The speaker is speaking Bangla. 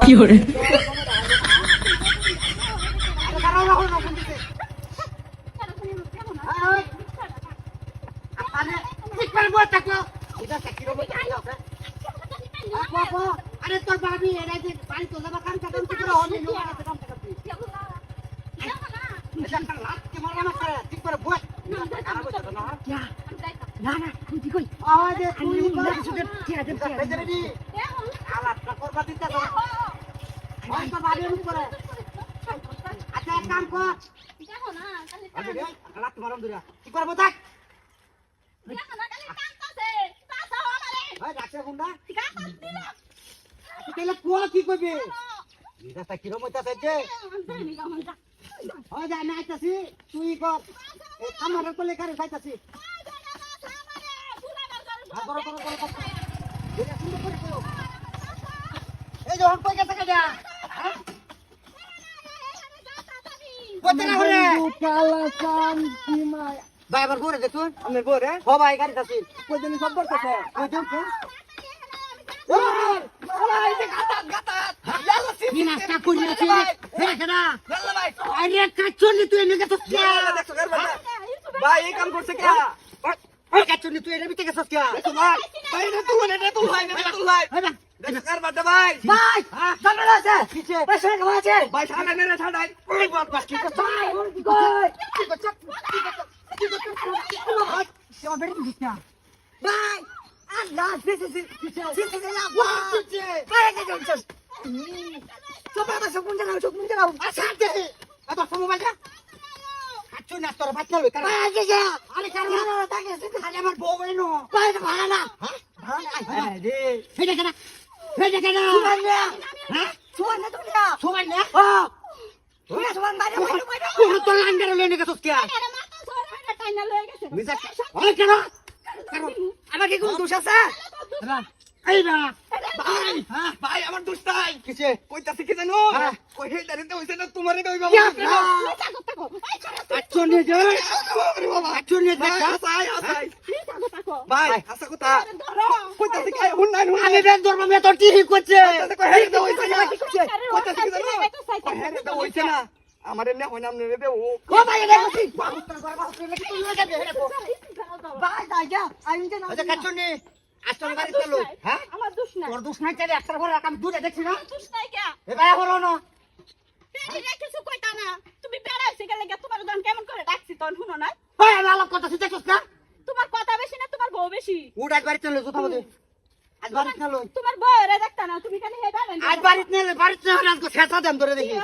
কি করে আরে তোর বাবি এরা যে বাড়ি তো যাবা কাম কাম করে হলি লো কাম কাম এটা কাল রাত কে মারলা না করে ঠিক করে বল না না তুই কি কই আওয়াজে তুই বল সুদে ঠিক আছে বেজরে আলাদা করবা দিতে তো ওই তো বাড়ি রুম করে আচ্ছা এক কাম কর দেখো না খালি আরে রাত মারম দিরা কি করব থাক দেখো না খালি কাম করছে পাছাও আমারে ভাই রাখছে গুন্ডা কাম দিল তাহলে কোয়া কি কইবে এটা কি রকম হইতাছে যে জানি কেমন যা ও যা না আইতাছি তুই কর এই আমারে কোলে কারে যাইতাছি করো করো করো করো এটা সুন্দর করে করো এই যে হন কই গেছে কাজা হ্যাঁ কত না হরে কালা কান কি মায়া ভাই আবার ঘুরে দে তুই আমার ঘুরে হ ভাই গাড়ি যাচ্ছি কই দিন সব করতেছে কই দিন তুই ভাই যে গাতাত গাতাত ইয়ালো কি নাস্তা করিয়াছি রে কেডা ইয়ালো ভাই আরে কাচুনি তুই এনে গেছস কি দেখছো গার ভাই এই কাম করছে কি ওই কাচুনি তুই এনে বিতে গেছস কি ভাই ভাই রে তুই ভাই দেখছো কার বাদ ভাই ভাই জানা আছে কিছে পয়সা কেমন আছে ভাই ছাড়া নে রে ছাড়াই ওই বাদ বাস কি করছ ভাই কি কই কি করছ কি করছ কেমন বেরিয়ে দিছ ভাই আল্লাহ দিছে না ভাই কে করছস সবাই সব কোন জায়গা আচ্ছা দে আবার সব মোবাইলটা আচ্ছা না তোর বাচ্চা লই কারা আরে কারা তাকে খালি আমার বউ এনো ভাই ভাড়া না হ্যাঁ রে ফেডে কেনা সুমান না হ্যাঁ সুমান না তুমি না সুমান না তুমি সুমান বাইরে পুরো তো লাঙ্গারে লইনে গেছস কি আরে মাথা সরটা টাইনা লয়ে গেছে মিজা ওই কেন আমার কি কোন দোষ আছে এই না ভাই হ্যাঁ ভাই আমার দোষ নাই কিছে কইতাছে কি জানো কই হে দাঁড়িতে হইছে না তোমারে কই বাবা আচ্ছা নিয়ে যা আরে বাবা আচ্ছা নিয়ে যা আসাই ভাই আসা কথা কইতাছে কি হুন নাই আমি বেন ধর্ম মে তোর টিহি করছে কই হে দা হইছে না কইতাছে কি জানো কই হে দা হইছে না আমারে নে হইনাম নে রে ও ভাই রে কই বাহুতর করে বাহুতর লে কি তুই লাগে হে ভাই যাই যা আইন যা আচ্ছা কাচুনি আসল গাড়ি চালু হ্যাঁ আমার দোষ নাই তোর দোষ নাই তাহলে একটা করে আমি দূরে দেখছি না দোষ নাই কে এ ভাই হলো না তেরি কিছু কইতা না তুমি বেড়াইছে গেলে তোমার দন কেমন করে ডাকছি তখন শুনো না ভাই আমি আলাপ কথা শিখছিস না তোমার কথা বেশি না তোমার বউ বেশি উড আজ বাড়ি চলে কথা বলে আজ বাড়ি চলো তোমার বউরে দেখতা না তুমি খালি হে বেড়াই আজ বাড়ি চলে আজকে শেষা দেন ধরে দেখি